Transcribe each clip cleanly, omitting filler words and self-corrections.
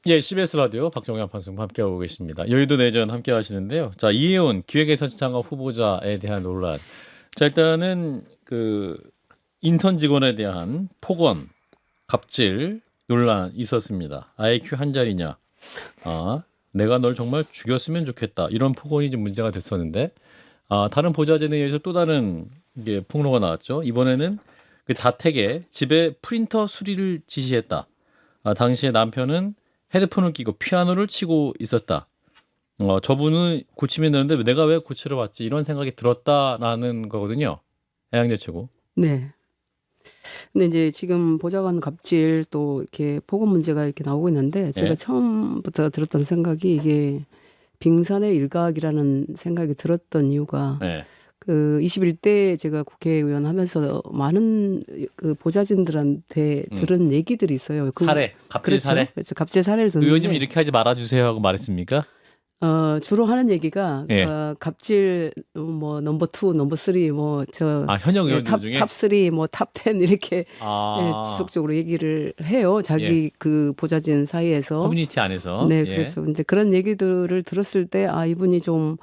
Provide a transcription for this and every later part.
예, CBS 라디오 박정현 판승 함께하고 계십니다. 여의도 내전 함께 하시는데요. 자, 이혜훈 기획예산장관 후보자에 대한 논란. 자, 일단은 그 인턴 직원에 대한 폭언, 갑질 논란 있었습니다. IQ 한 자리냐? 아, 내가 널 정말 죽였으면 좋겠다. 이런 폭언이 좀 문제가 됐었는데, 다른 보좌진에 의해서 또 다른 이게 폭로가 나왔죠. 이번에는 그 자택에 집에 프린터 수리를 지시했다. 당시에 남편은 헤드폰을 끼고 피아노를 치고 있었다. 저분은 고치면 되는데 내가 왜 고치러 왔지? 이런 생각이 들었다라는 거거든요. 해양대 최고. 네. 근데 이제 지금 보좌관 갑질 또 이렇게 폭언 문제가 이렇게 나오고 있는데 제가 예. 처음부터 들었던 생각이 이게 빙산의 일각이라는 생각이 들었던 이유가 예. 그 21대 제가 국회의원 하면서 많은 그 보좌진들한테 들은 얘기들이 있어요. 사례, 갑질 그렇죠. 사례. 그렇죠. 갑질 사례를 의원님 듣는데 이렇게 하지 말아주세요 하고 말했습니까? 주로 하는 얘기가 예. 갑질 뭐 넘버 2, 넘버 3 뭐 저 현역 의원들 중에. 탑 3, 뭐 탑 10 이렇게 예, 지속적으로 얘기를 해요. 자기 그 보좌진 사이에서. 커뮤니티 안에서. 네, 예. 그래서 근데 그런 얘기들을 들었을 때 이분이 좀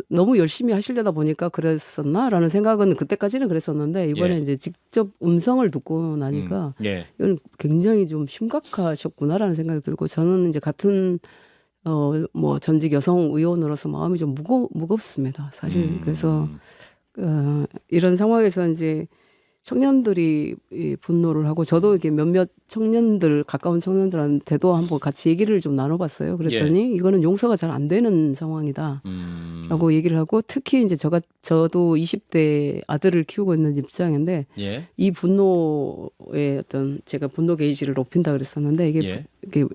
너무 열심히 하시려다 보니까 그랬었나라는 생각은 그때까지는 그랬었는데 이번에 예. 이제 직접 음성을 듣고 나니까 예. 이건 굉장히 좀 심각하셨구나라는 생각이 들고 저는 이제 같은 뭐 전직 여성 의원으로서 마음이 좀 무겁습니다. 사실 그래서 이런 상황에서 이제 청년들이 이 분노를 하고 저도 이렇게 몇몇 청년들 가까운 청년들한테도 한번 같이 얘기를 좀 나눠봤어요. 그랬더니 이거는 용서가 잘 안 되는 상황이다라고 얘기를 하고 특히 이제 저도 20대 아들을 키우고 있는 입장인데 예. 이 분노의 어떤 제가 분노 게이지를 높인다 그랬었는데 이게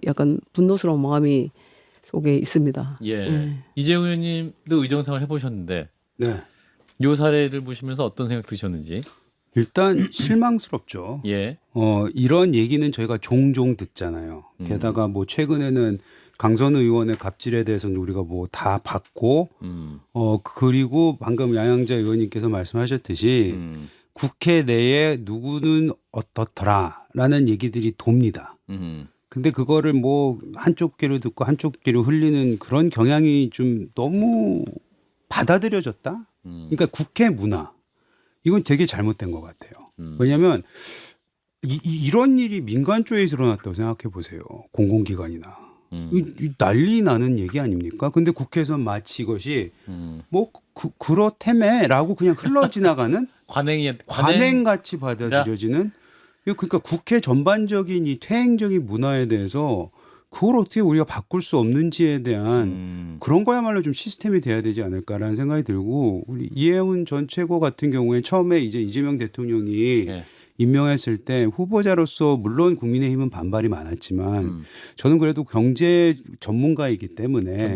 약간 분노스러운 마음이 속에 있습니다. 예. 예. 이재용 의원님도 의정생활 해보셨는데 네. 이 사례를 보시면서 어떤 생각 드셨는지. 일단 실망스럽죠. 예. 이런 얘기는 저희가 종종 듣잖아요. 게다가 뭐 최근에는 강선 의원의 갑질에 대해서는 우리가 뭐 다 봤고, 그리고 방금 양양자 의원님께서 말씀하셨듯이 국회 내에 누구는 어떻더라라는 얘기들이 돕니다. 근데 그거를 뭐 한쪽 귀로 듣고 한쪽 귀로 흘리는 그런 경향이 좀 너무 받아들여졌다? 그러니까 국회 문화. 이건 되게 잘못된 것 같아요. 왜냐하면 이런 일이 민간 쪽에서 일어났다고 생각해 보세요. 공공기관이나. 이 난리 나는 얘기 아닙니까? 근데 국회에서는 마치 이것이 뭐 그렇다며라고 그냥 흘러 지나가는 관행같이 받아들여지는 그러니까 국회 전반적인 이 퇴행적인 문화에 대해서 그걸 어떻게 우리가 바꿀 수 없는지에 대한 그런 거야말로 좀 시스템이 돼야 되지 않을까라는 생각이 들고 우리 이혜훈 전 최고 같은 경우에 처음에 이제 이재명 대통령이 임명했을 때 후보자로서 물론 국민의힘은 반발이 많았지만 저는 그래도 경제 전문가이기 때문에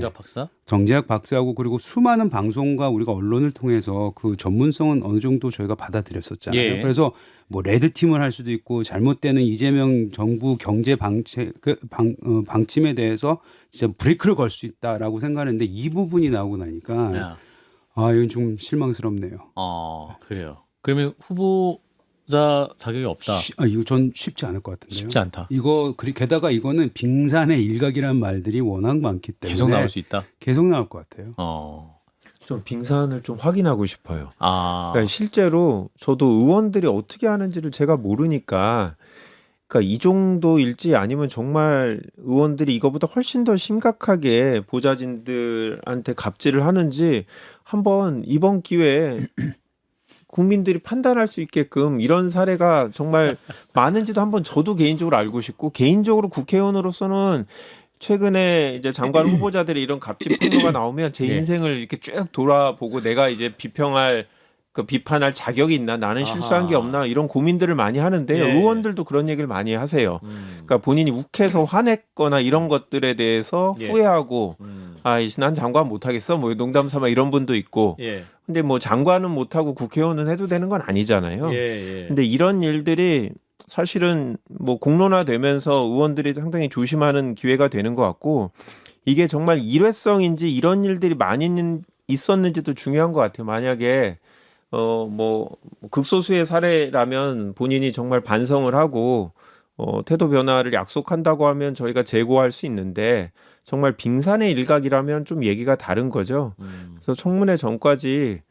경제학 박사하고 그리고 수많은 방송과 우리가 언론을 통해서 그 전문성은 어느 정도 저희가 받아들였었잖아요. 예. 그래서 뭐 레드팀을 할 수도 있고 잘못되는 이재명 정부 경제 방침에 대해서 진짜 브레이크를 걸 수 있다라고 생각하는데 이 부분이 나오고 나니까 이건 좀 실망스럽네요. 그래요. 그러면 후보자 자격이 없다. 이거 전 쉽지 않을 것 같은데요. 쉽지 않다. 게다가 이거는 빙산의 일각이라는 말들이 워낙 많기 때문에 계속 나올 수 있다. 계속 나올 것 같아요. 좀 빙산을 좀 확인하고 싶어요. 그러니까 실제로 저도 의원들이 어떻게 하는지를 제가 모르니까 그러니까 이 정도일지 아니면 정말 의원들이 이거보다 훨씬 더 심각하게 보좌진들한테 갑질을 하는지 한번 이번 기회에 국민들이 판단할 수 있게끔 이런 사례가 정말 많은지도 한번 저도 개인적으로 알고 싶고 개인적으로 국회의원으로서는 최근에 이제 장관 후보자들의 이런 갑질 폭로가 나오면 제 인생을 이렇게 쭉 돌아보고 내가 이제 비판할 자격이 있나 나는 실수한 게 없나 이런 고민들을 많이 하는데요. 의원들도 그런 얘기를 많이 하세요. 그러니까 본인이 욱해서 화냈거나 이런 것들에 대해서 후회하고 난 장관 못하겠어 뭐 농담 삼아 이런 분도 있고 근데 뭐 장관은 못하고 국회의원은 해도 되는 건 아니잖아요. 근데 이런 일들이 사실은 뭐 공론화되면서 의원들이 상당히 조심하는 기회가 되는 것 같고 이게 정말 일회성인지 이런 일들이 많이 있었는지도 중요한 것 같아요. 만약에 뭐 극소수의 사례라면 본인이 정말 반성을 하고 태도 변화를 약속한다고 하면 저희가 재고할 수 있는데 정말 빙산의 일각이라면 좀 얘기가 다른 거죠. 그래서 청문회 전까지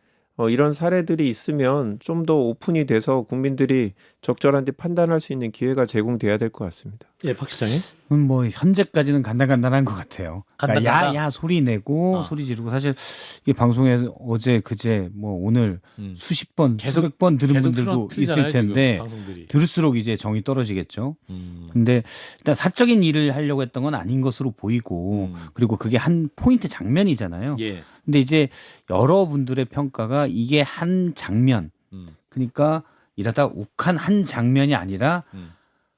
이런 사례들이 있으면 좀 더 오픈이 돼서 국민들이 적절한 데 판단할 수 있는 기회가 제공돼야 될 것 같습니다. 예, 박 시장님. 뭐 현재까지는 간단간단한 것 같아요. 그러니까 간단하다? 야야 소리 내고 아. 소리 지르고 사실 이 방송에 어제 그제 뭐 오늘 수십 번 계속- 수백 번 들은 계속 분들도 틀잖아요, 있을 텐데 지금 방송들이. 들을수록 이제 정이 떨어지겠죠. 음. 근데 일단 사적인 일을 하려고 했던 건 아닌 것으로 보이고 그리고 그게 한 포인트 장면이잖아요. 예. 근데 이제 여러분들의 평가가 이게 한 장면 음. 그러니까 이러다 욱한 한 장면이 아니라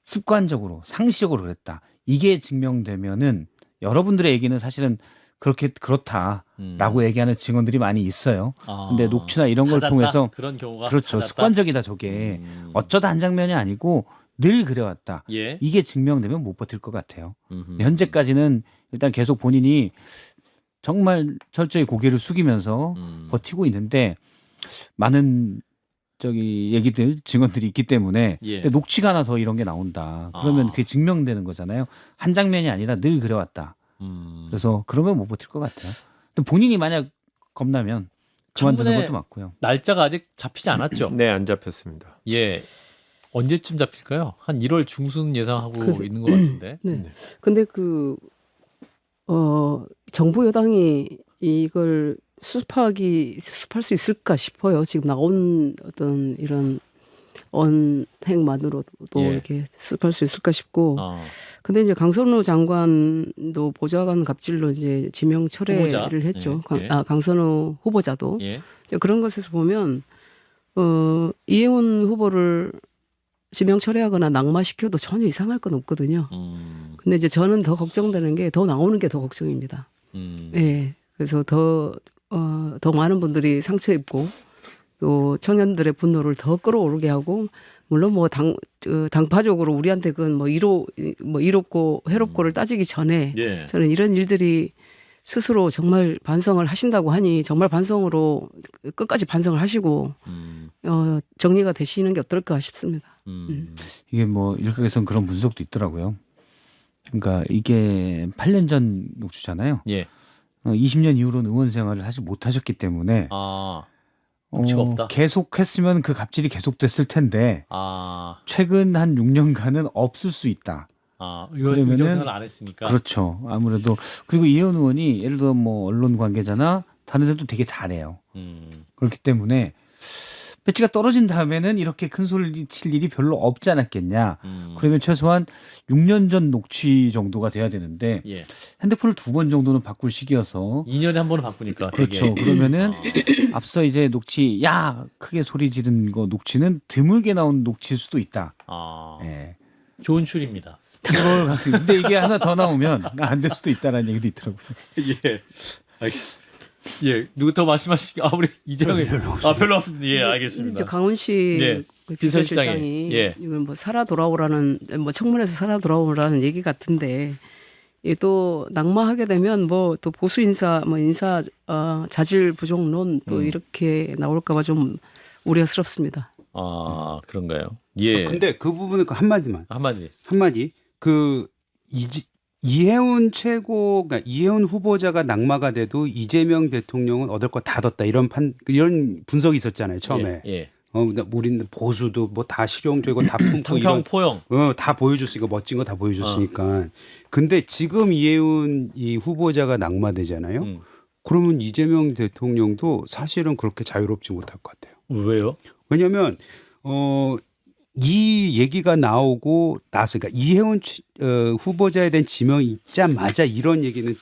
습관적으로 상시적으로 그랬다. 이게 증명되면은 여러분들의 얘기는 사실은 그렇다라고 얘기하는 증언들이 많이 있어요. 아. 근데 녹취나 이런 걸 찾았다? 통해서 그런 경우가 그렇죠. 찾았다? 습관적이다 저게 어쩌다 한 장면이 아니고 늘 그래왔다. 예. 이게 증명되면 못 버틸 것 같아요. 음흠. 현재까지는 일단 계속 본인이 정말 철저히 고개를 숙이면서 버티고 있는데 많은 얘기들 증언들이 있기 때문에 예. 근데 녹취가 하나 더 이런 게 나온다. 그러면 아. 그게 증명되는 거잖아요. 한 장면이 아니라 늘 그래왔다. 그래서 그러면 못 버틸 것 같아요. 근데 본인이 만약 겁나면 그만두는 청문회 것도 맞고요. 날짜가 아직 잡히지 않았죠. 네, 안 잡혔습니다. 예. 언제쯤 잡힐까요? 한 1월 중순 예상하고 그래서- 있는 것 같은데. 네. 근데 정부 여당이 이걸 수습할 수 있을까 싶어요. 지금 나온 어떤 이런 언행만으로도 예. 이렇게 수습할 수 있을까 싶고. 아. 근데 이제 강선우 장관도 보좌관 갑질로 이제 지명 철회를 후보자. 했죠. 예. 강선우 후보자도. 예. 그런 것에서 보면 이혜원 후보를 지명 철회하거나 낙마시켜도 전혀 이상할 건 없거든요. 근데 이제 저는 더 걱정되는 게 더 나오는 게 더 걱정입니다. 예. 그래서 더 많은 분들이 상처 입고 또 청년들의 분노를 더 끌어오르게 하고 물론 뭐 당파적으로 우리한테 그건 뭐 이롭고 해롭고를 따지기 전에 예. 저는 이런 일들이 스스로 정말 반성을 하신다고 하니 정말 반성으로 끝까지 반성을 하시고 정리가 되시는 게 어떨까 싶습니다. 이게 뭐 일각에서는 그런 분석도 있더라고요. 그러니까 이게 8년 전 녹취잖아요. 예. 20년 이후로는 의원 생활을 사실 못 하셨기 때문에 아. 녹취가 없다. 계속했으면 그 갑질이 계속됐을 텐데 아. 최근 한 6년간은 없을 수 있다. 아. 그러면은- 의정생활을 안 했으니까. 그렇죠. 아무래도 그리고 이혜원 의원이 예를 들어 뭐 언론 관계자나 다른 데도 되게 잘해요. 그렇기 때문에 배치가 떨어진 다음에는 이렇게 큰 소리 칠 일이 별로 없지 않았겠냐. 그러면 최소한 6년 전 녹취 정도가 돼야 되는데 예. 핸드폰을 2번 정도는 바꿀 시기여서 2년에 한 번은 바꾸니까. 그렇죠. 되게. 그러면은 아. 앞서 이제 녹취 야 크게 소리 지른 거 녹취는 드물게 나온 녹취일 수도 있다. 아. 예. 좋은 출입니다. 그럴 가능성이- 근데 이게 하나 더 나오면 안 될 수도 있다라는 얘기도 있더라고요. 예. 알겠습니다. 예. 누구 더 말씀하시기? 아, 우리 이재명이 별로 없습니다. 예, 이제 알겠습니다. 강훈 씨 예. 그 비서실장이. 비서실장이 예. 이건 뭐 살아 돌아오라는 뭐 청문회에서 살아 돌아오라는 얘기 같은데 이게 또 낙마하게 되면 뭐 또 보수 인사 자질 부족론 또 이렇게 나올까봐 좀 우려스럽습니다. 아, 그런가요? 예. 근데 그 부분은 한마디만. 한마디. 이혜훈 그러니까 이혜훈 후보자가 낙마가 돼도 이재명 대통령은 얻을 거 다 뒀다 이런 분석이 있었잖아요 처음에. 예. 우리는 보수도 뭐 다 실용적이고 다 품고 탕평 이런 포용. 다 보여줬으니까 멋진 거 다 보여줬으니까. 근데 지금 이혜훈 이 후보자가 낙마되잖아요. 그러면 이재명 대통령도 사실은 그렇게 자유롭지 못할 것 같아요. 왜요? 왜냐하면 이 얘기가 나오고 나서 그러니까 이혜훈 후보자에 대한 지명이 있자마자 이런 얘기는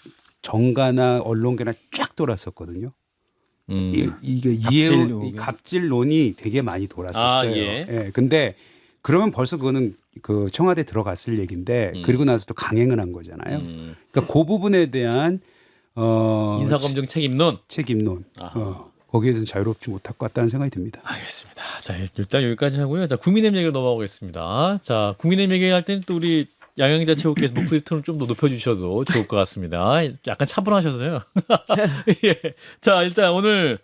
정가나 언론계나 쫙 돌았었거든요. 이게 이혜훈 갑질론이 되게 많이 돌았었어요. 아, 예. 예. 근데 그러면 벌써 그거는 그 청와대 들어갔을 얘기인데 그리고 나서 또 강행을 한 거잖아요. 그러니까 그 부분에 대한 인사검증 책임론. 책임론. 아하. 거기에서는 자유롭지 못할 것 같다는 생각이 듭니다. 알겠습니다. 자, 일단 여기까지 하고요. 자, 국민의힘 얘기로 넘어가겠습니다. 자, 국민의힘 얘기할 때는 또 우리 양양자 최고께서 목소리 톤을 좀 더 높여주셔도 좋을 것 같습니다. 약간 차분하셔서요. 예. 자, 일단 오늘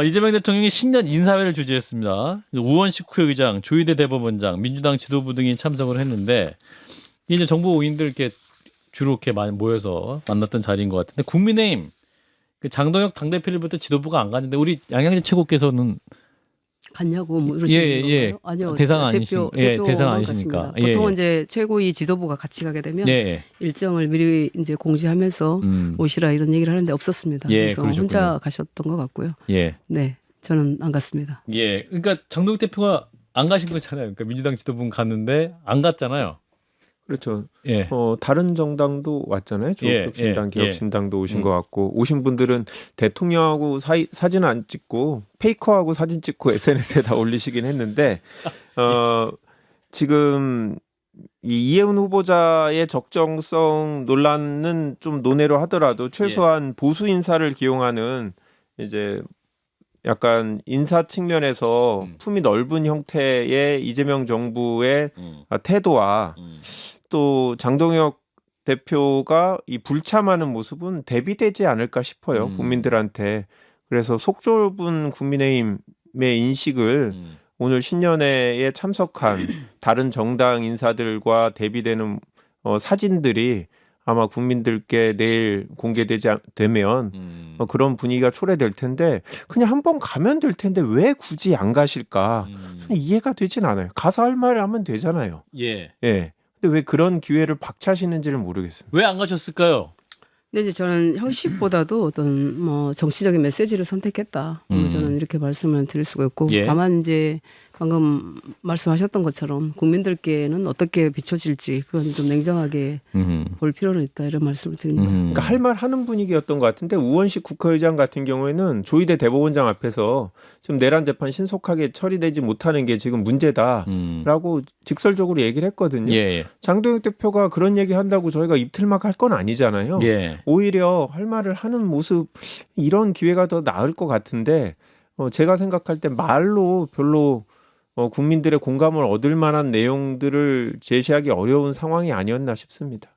이재명 대통령이 신년 인사회를 주재했습니다. 우원식 후의장, 조희대 대법원장, 민주당 지도부 등이 참석을 했는데 이제 정부 오인들 이렇게 주로 이렇게 많이 모여서 만났던 자리인 것 같은데 국민의힘 그 장동혁 당대표를 부터 지도부가 안 갔는데 우리 양양재 최고께서는 갔냐고 뭐 이러시는 건가요? 아니요. 대상 아니신 대상 대표만 아니시니까 갔습니다. 보통은 이제 최고위 지도부가 같이 가게 되면 일정을 미리 이제 공지하면서 오시라 이런 얘기를 하는데 없었습니다. 그래서 그러셨군요. 혼자 가셨던 것 같고요. 네, 저는 안 갔습니다. 그러니까 장동혁 대표가 안 가신 거잖아요. 그러니까 민주당 지도부는 갔는데 안 갔잖아요. 그렇죠. 다른 정당도 왔잖아요. 조국혁신당, 개혁신당도 오신 것 같고 오신 분들은 대통령하고 사진 안 찍고 페이커하고 사진 찍고 SNS에 다 올리시긴 했는데 지금 이 이해운 후보자의 적정성 논란은 좀 논외로 하더라도 최소한 보수 인사를 기용하는 이제 약간 인사 측면에서 품이 넓은 형태의 이재명 정부의 태도와 또 장동혁 대표가 이 불참하는 모습은 대비되지 않을까 싶어요. 국민들한테. 그래서 속 좁은 국민의힘의 인식을 오늘 신년회에 참석한 다른 정당 인사들과 대비되는 사진들이 아마 국민들께 내일 공개되면 그런 분위기가 초래될 텐데 그냥 한번 가면 될 텐데 왜 굳이 안 가실까? 이해가 되진 않아요. 가서 할 말을 하면 되잖아요. 근데 왜 그런 기회를 박차시는지를 모르겠습니다. 왜 안 가셨을까요? 근데 이제 저는 형식보다도 어떤 뭐 정치적인 메시지를 선택했다. 저는 이렇게 말씀을 드릴 수가 있고 다만 이제 방금 말씀하셨던 것처럼 국민들께는 어떻게 비춰질지 그건 좀 냉정하게 볼 필요는 있다 이런 말씀을 드립니다. 그러니까 할 말 하는 분위기였던 것 같은데 우원식 국회의장 같은 경우에는 조희대 대법원장 앞에서 지금 내란 재판 신속하게 처리되지 못하는 게 지금 문제다라고 직설적으로 얘기를 했거든요. 장동혁 대표가 그런 얘기 한다고 저희가 입틀막 할 건 아니잖아요. 오히려 할 말을 하는 모습 이런 기회가 더 나을 것 같은데 제가 생각할 때 말로 별로 국민들의 공감을 얻을 만한 내용들을 제시하기 어려운 상황이 아니었나 싶습니다.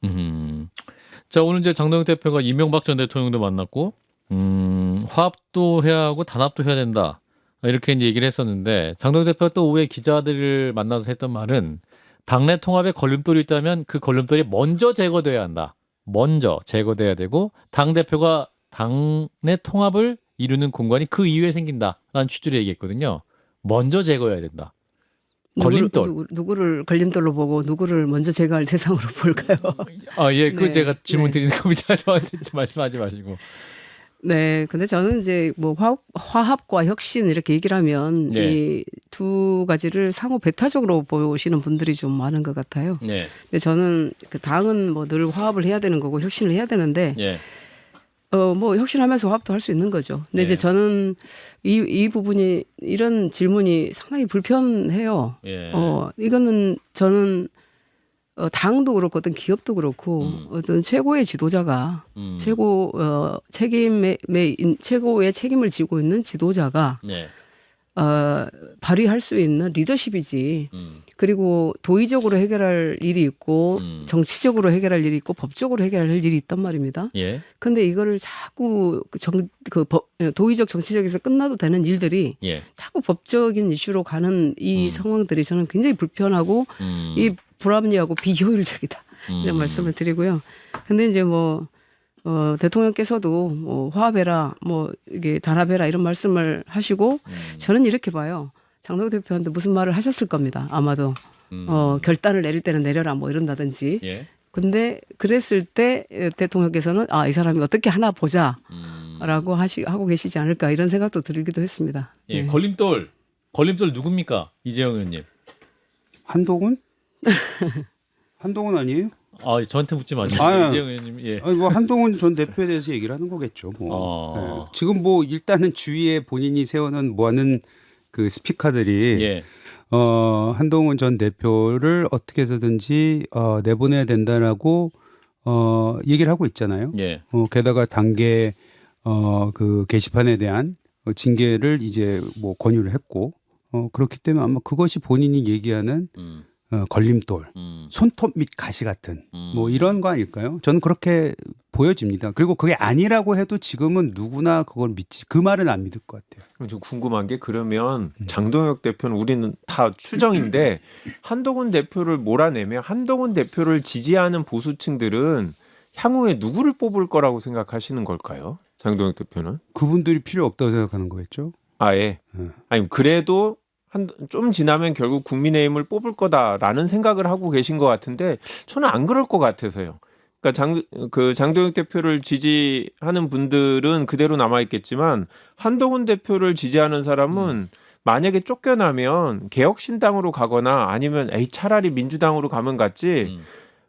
자, 오늘 이제 장동혁 대표가 이명박 전 대통령도 만났고 화합도 해야 하고 단합도 해야 된다. 이렇게 이제 얘기를 했었는데 장동혁 대표가 또 오후에 기자들을 만나서 했던 말은 당내 통합에 걸림돌이 있다면 그 걸림돌이 먼저 제거돼야 한다. 먼저 제거돼야 되고 당대표가 당내 통합을 이루는 공간이 그 이후에 생긴다라는 취지로 얘기했거든요. 먼저 제거해야 된다. 걸림돌. 누구를 걸림돌로 보고 누구를 먼저 제거할 대상으로 볼까요? 그 제가 질문 드리는 겁니다. 저한테 말씀하지 마시고. 네, 근데 저는 이제 뭐 화합과 혁신 이렇게 얘기를 하면 이 두 가지를 상호 배타적으로 보시는 분들이 좀 많은 것 같아요. 근데 저는 그 당은 뭐 늘 화합을 해야 되는 거고 혁신을 해야 되는데 뭐 혁신하면서 화합도 할 수 있는 거죠. 근데 이제 저는 이 부분이 이런 질문이 상당히 불편해요. 이거는 저는 당도 그렇고 어떤 기업도 그렇고 어떤 최고의 지도자가 최고의 책임을 지고 있는 지도자가 발휘할 수 있는 리더십이지. 그리고 도의적으로 해결할 일이 있고 정치적으로 해결할 일이 있고 법적으로 해결할 일이 있단 말입니다. 근데 이거를 자꾸 도의적 정치적에서 끝나도 되는 일들이 자꾸 법적인 이슈로 가는 이 상황들이 저는 굉장히 불편하고 이 불합리하고 비효율적이다. 이런 말씀을 드리고요. 근데 이제 뭐 대통령께서도 뭐 화합해라, 뭐 이게 단합해라 이런 말씀을 하시고 저는 이렇게 봐요. 장동혁 대표한테 무슨 말을 하셨을 겁니다. 아마도 결단을 내릴 때는 내려라 뭐 이런다든지. 근데 그랬을 때 대통령께서는 이 사람이 어떻게 하나 보자라고 하고 계시지 않을까 이런 생각도 들기도 했습니다. 걸림돌 누굽니까? 이재용 의원님. 한동훈? 한동훈 아니에요? 저한테 묻지 마세요. 이재용 의원님. 뭐 한동훈 전 대표에 대해서 얘기를 하는 거겠죠. 지금 뭐 일단은 주위에 본인이 세워놓은 뭐하는 그 스피커들이 한동훈 전 대표를 어떻게 해서든지 내보내야 된다라고 얘기를 하고 있잖아요. 게다가 당계 그 게시판에 대한 징계를 이제 뭐 권유를 했고 그렇기 때문에 아마 그것이 본인이 얘기하는 걸림돌, 손톱 및 가시 같은 뭐 이런 거 아닐까요? 저는 그렇게 보여집니다. 그리고 그게 아니라고 해도 지금은 누구나 그걸 믿지 그 말은 안 믿을 것 같아요. 그럼 좀 궁금한 게 그러면 장동혁 대표는 우리는 다 추정인데 한동훈 대표를 몰아내면 한동훈 대표를 지지하는 보수층들은 향후에 누구를 뽑을 거라고 생각하시는 걸까요? 장동혁 대표는? 그분들이 필요 없다고 생각하는 거겠죠. 아예. 아니 그래도 좀 지나면 결국 국민의힘을 뽑을 거다라는 생각을 하고 계신 것 같은데 저는 안 그럴 것 같아서요. 그러니까 장동혁 대표를 지지하는 분들은 그대로 남아 있겠지만 한동훈 대표를 지지하는 사람은 만약에 쫓겨나면 개혁신당으로 가거나 아니면 차라리 민주당으로 가면 갔지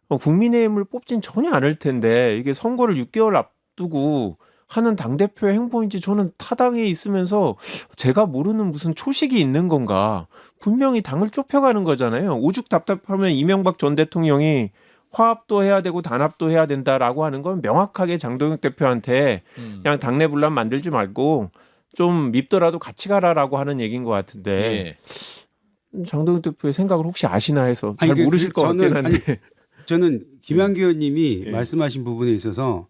국민의힘을 뽑진 전혀 않을 텐데 이게 선거를 6개월 앞두고 하는 당대표의 행보인지 저는 타당에 있으면서 제가 모르는 무슨 초식이 있는 건가. 분명히 당을 좁혀가는 거잖아요. 오죽 답답하면 이명박 전 대통령이 화합도 해야 되고 단합도 해야 된다라고 하는 건 명확하게 장동혁 대표한테 그냥 당내 분란 만들지 말고 좀 밉더라도 같이 가라라고 하는 얘기인 것 같은데 장동혁 대표의 생각을 혹시 아시나 해서 잘 모르실 것 같긴 한데 저는 김한규 의원님이 말씀하신 부분에 있어서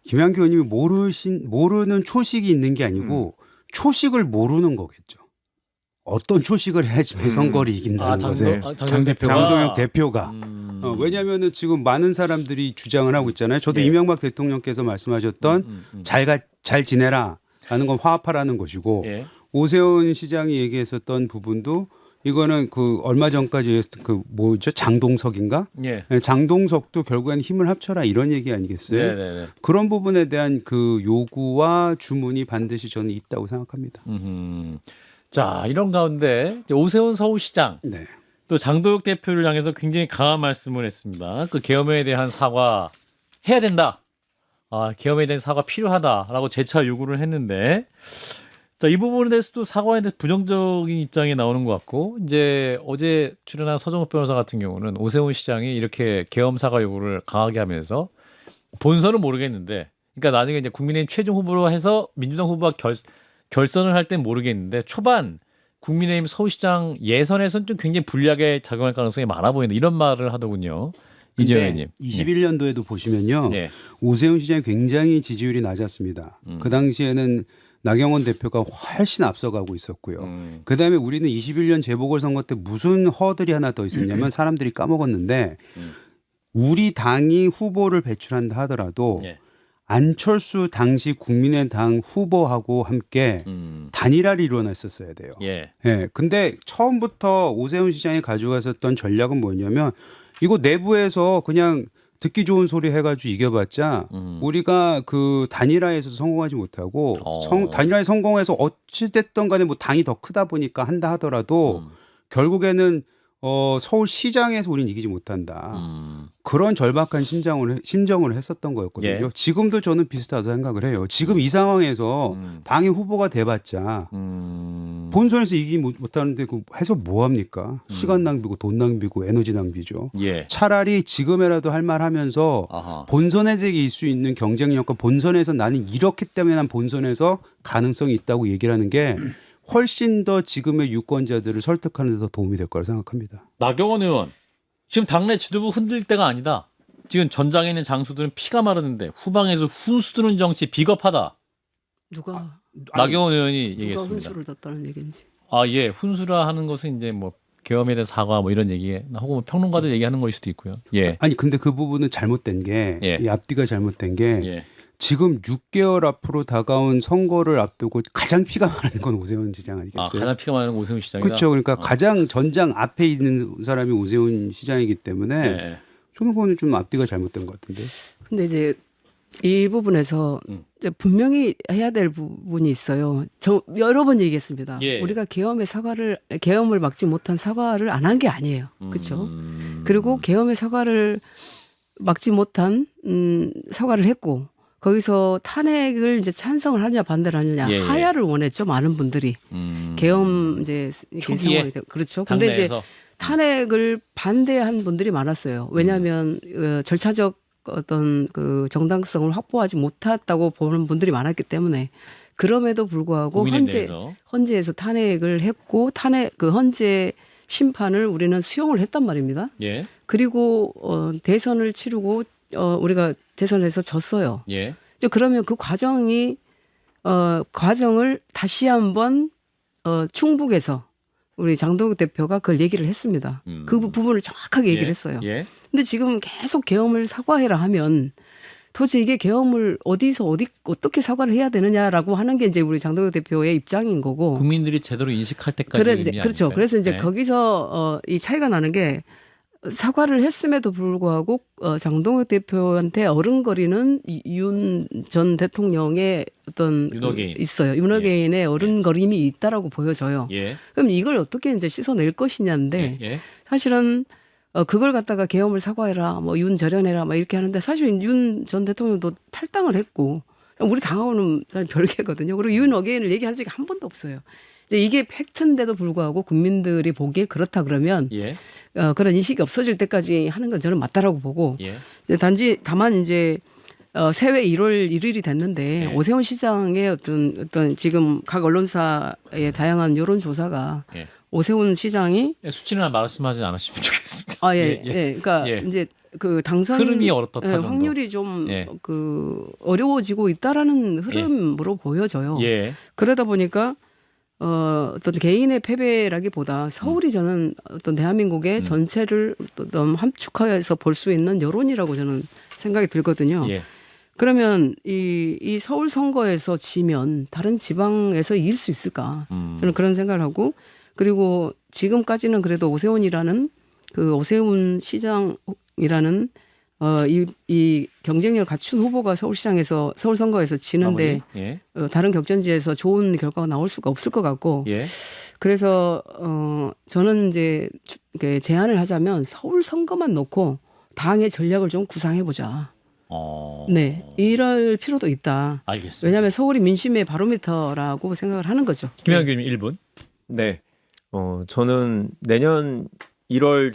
김한규 의원님이 모르는 초식이 있는 게 아니고 초식을 모르는 거겠죠. 어떤 초식을 해야지 선거를 이긴다는 것을 장동혁 대표가 왜냐하면은 지금 많은 사람들이 주장을 하고 있잖아요. 저도 이명박 대통령께서 말씀하셨던 잘 지내라 하는 건 화합하라는 것이고 오세훈 시장이 얘기했었던 부분도 이거는 그 얼마 전까지 그 뭐죠 장동석인가? 장동석도 결국엔 힘을 합쳐라 이런 얘기 아니겠어요? 네네네. 그런 부분에 대한 그 요구와 주문이 반드시 저는 있다고 생각합니다. 자 이런 가운데 이제 오세훈 서울시장 네. 또 장동혁 대표를 향해서 굉장히 강한 말씀을 했습니다. 그 계엄에 대한 사과 해야 된다. 계엄에 대한 사과 필요하다라고 재차 요구를 했는데. 자, 이 부분에 대해서도 사과에 대해서 부정적인 입장이 나오는 것 같고 이제 어제 출연한 서정욱 변호사 같은 경우는 오세훈 시장이 이렇게 계엄 사과 요구를 강하게 하면서 본선은 모르겠는데 그러니까 나중에 이제 국민의힘 최종 후보로 해서 민주당 후보가 결선을 할 땐 모르겠는데 초반 국민의힘 서울시장 예선에서는 좀 굉장히 불리하게 작용할 가능성이 많아 보인다 이런 말을 하더군요. 이재현 의원님. 21년도에도 보시면요. 오세훈 시장이 굉장히 지지율이 낮았습니다. 그 당시에는 나경원 대표가 훨씬 앞서가고 있었고요. 그다음에 우리는 21년 재보궐선거 때 무슨 허들이 하나 더 있었냐면 사람들이 까먹었는데 우리 당이 후보를 배출한다 하더라도 안철수 당시 국민의당 후보하고 함께 단일화를 일어났었어야 돼요. 근데 처음부터 오세훈 시장이 가져갔었던 전략은 뭐냐면 이거 내부에서 그냥 듣기 좋은 소리 해가지고 이겨봤자 우리가 그 단일화에서 성공하지 못하고 단일화에 성공해서 어찌됐든 간에 뭐 당이 더 크다 보니까 한다 하더라도 결국에는 서울시장에서 우린 이기지 못한다. 그런 절박한 심정을 했었던 거였거든요. 지금도 저는 비슷하다고 생각을 해요. 지금 이 상황에서 당의 후보가 돼봤자 본선에서 이기지 못하는데 그 해서 뭐합니까? 시간 낭비고 돈 낭비고 에너지 낭비죠. 차라리 지금이라도 할 말 하면서 본선에서 이길 수 있는 경쟁력과 본선에서 나는 이렇기 때문에 난 본선에서 가능성이 있다고 얘기를 하는 게 훨씬 더 지금의 유권자들을 설득하는 데 더 도움이 될 거라 생각합니다. 나경원 의원, 지금 당내 지도부 흔들 때가 아니다. 지금 전장에 있는 장수들은 피가 마르는데 후방에서 훈수 두는 정치 비겁하다. 누가 나경원 의원이 누가 얘기했습니다. 훈수를 뒀다는 얘기인지. 훈수라 하는 것은 이제 뭐 계엄에 대한 사과 뭐 이런 얘기, 혹은 뭐 평론가들 얘기하는 거일 수도 있고요. 아니 근데 그 부분은 잘못된 게 이 앞뒤가 잘못된 게 지금 6개월 앞으로 다가온 선거를 앞두고 가장 피가 많은 건 오세훈 시장 아니겠어요? 가장 피가 많은 오세훈 시장이다. 그렇죠. 그러니까 가장 전장 앞에 있는 사람이 오세훈 시장이기 때문에 저는 그거는 좀 앞뒤가 잘못된 것 같은데. 근데 이제 이 부분에서 이제 분명히 해야 될 부분이 있어요. 저 여러 번 얘기했습니다. 우리가 계엄을 막지 못한 사과를 안 한 게 아니에요. 그렇죠? 그리고 계엄의 사과를 막지 못한 사과를 했고 거기서 탄핵을 이제 찬성을 하느냐 반대를 하느냐 하야를 원했죠. 많은 분들이 계엄 이제 초기에 그렇죠. 근데 이제 탄핵을 반대한 분들이 많았어요. 왜냐하면 절차적 어떤 그 정당성을 확보하지 못했다고 보는 분들이 많았기 때문에 그럼에도 불구하고 헌재에서 탄핵을 했고 그 헌재 심판을 우리는 수용을 했단 말입니다. 그리고 대선을 치르고 우리가 대선에서 졌어요. 예. 이제 그러면 그 과정을 다시 한번 충북에서 우리 장동혁 대표가 그걸 얘기를 했습니다. 그 부분을 정확하게 얘기를 했어요. 예. 근데 지금 계속 계엄을 사과해라 하면 도대체 이게 계엄을 어떻게 사과를 해야 되느냐라고 하는 게 이제 우리 장동혁 대표의 입장인 거고. 국민들이 제대로 인식할 때까지 그래, 의미 그렇죠. 아닐까요? 그래서 이제 네. 거기서 이 차이가 나는 게 사과를 했음에도 불구하고 장동혁 대표한테 어른거리는 윤 전 대통령의 어떤 윤호개인. 있어요. 윤호개인의 어른거림이 있다라고 보여져요. 예. 그럼 이걸 어떻게 이제 씻어낼 것이냐인데 예. 사실은 그걸 갖다가 계엄을 사과해라, 뭐 윤 절연해라, 막 이렇게 하는데 사실 윤 전 대통령도 탈당을 했고 우리 당하고는 사실 별개거든요. 그리고 윤 어게인을 얘기한 적이 한 번도 없어요. 이제 이게 팩트인데도 불구하고 국민들이 보기에 그렇다 그러면 예. 그런 인식이 없어질 때까지 하는 건 저는 맞다라고 보고 예. 단지 다만 이제 새해 1월 1일이 됐는데 예. 오세훈 시장의 어떤 지금 각 언론사의 다양한 여론 조사가 예. 오세훈 시장이 수치는 말씀하지 않으시면 좋겠습니다. 그러니까 예. 이제 그 당선 흐름이 어떻다 정도. 확률이 좀 예. 어려워지고 있다라는 흐름으로 보여져요. 예. 그러다 보니까 어떤 개인의 패배라기보다 서울이 저는 어떤 대한민국의 전체를 어떤 함축해서 볼 수 있는 여론이라고 저는 생각이 들거든요. 예. 그러면 이 서울 선거에서 지면 다른 지방에서 이길 수 있을까? 저는 그런 생각을 하고 그리고 지금까지는 그래도 오세훈이라는 그 오세훈 시장이라는 이 경쟁력을 갖춘 후보가 서울 선거에서 지는데 예. 다른 격전지에서 좋은 결과가 나올 수가 없을 것 같고 예. 그래서 저는 이제 제안을 하자면 서울 선거만 놓고 당의 전략을 좀 구상해 보자. 네, 이럴 필요도 있다. 알겠습니다. 왜냐하면 서울이 민심의 바로미터라고 생각을 하는 거죠. 김영규 님 1분. 네. 저는 내년 1월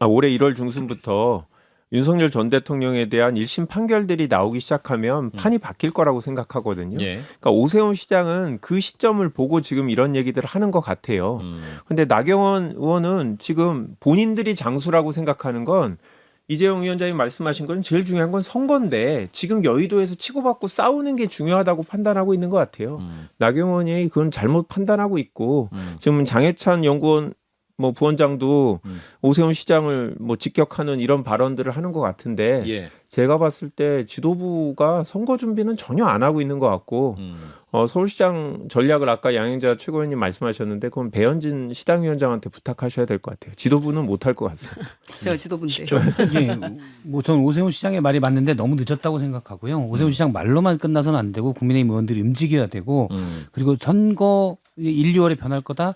올해 1월 중순부터 윤석열 전 대통령에 대한 1심 판결들이 나오기 시작하면 판이 바뀔 거라고 생각하거든요. 예. 그러니까 오세훈 시장은 그 시점을 보고 지금 이런 얘기들을 하는 것 같아요. 근데 나경원 의원은 지금 본인들이 장수라고 생각하는 건 이재용 위원장이 말씀하신 건 제일 중요한 건 선거인데 지금 여의도에서 치고받고 싸우는 게 중요하다고 판단하고 있는 것 같아요. 나경원이 그건 잘못 판단하고 있고 지금 장해찬 연구원 부원장도 오세훈 시장을 직격하는 이런 발언들을 하는 것 같은데 예. 제가 봤을 때 지도부가 선거 준비는 전혀 안 하고 있는 것 같고 서울시장 전략을 아까 양행자 최고위원님 말씀하셨는데 그건 배현진 시당위원장한테 부탁하셔야 될 것 같아요. 지도부는 못할 것 같습니다. 제가 지도부인데. 예, 저는 오세훈 시장의 말이 맞는데 너무 늦었다고 생각하고요. 오세훈 시장 말로만 끝나서는 안 되고 국민의힘 의원들이 움직여야 되고 그리고 선거 1, 2월에 변할 거다.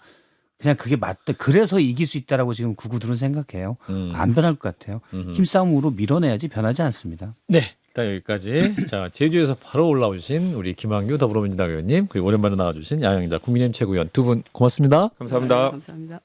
그냥 그게 맞다. 그래서 이길 수 있다라고 지금 구구들은 생각해요. 안 변할 것 같아요. 힘싸움으로 밀어내야지 변하지 않습니다. 네. 일단 여기까지. 자, 제주에서 바로 올라오신 우리 김학규 더불어민주당 의원님 그리고 오랜만에 나와주신 양영자 국민의힘 최고위원 두 분 고맙습니다. 감사합니다. 감사합니다.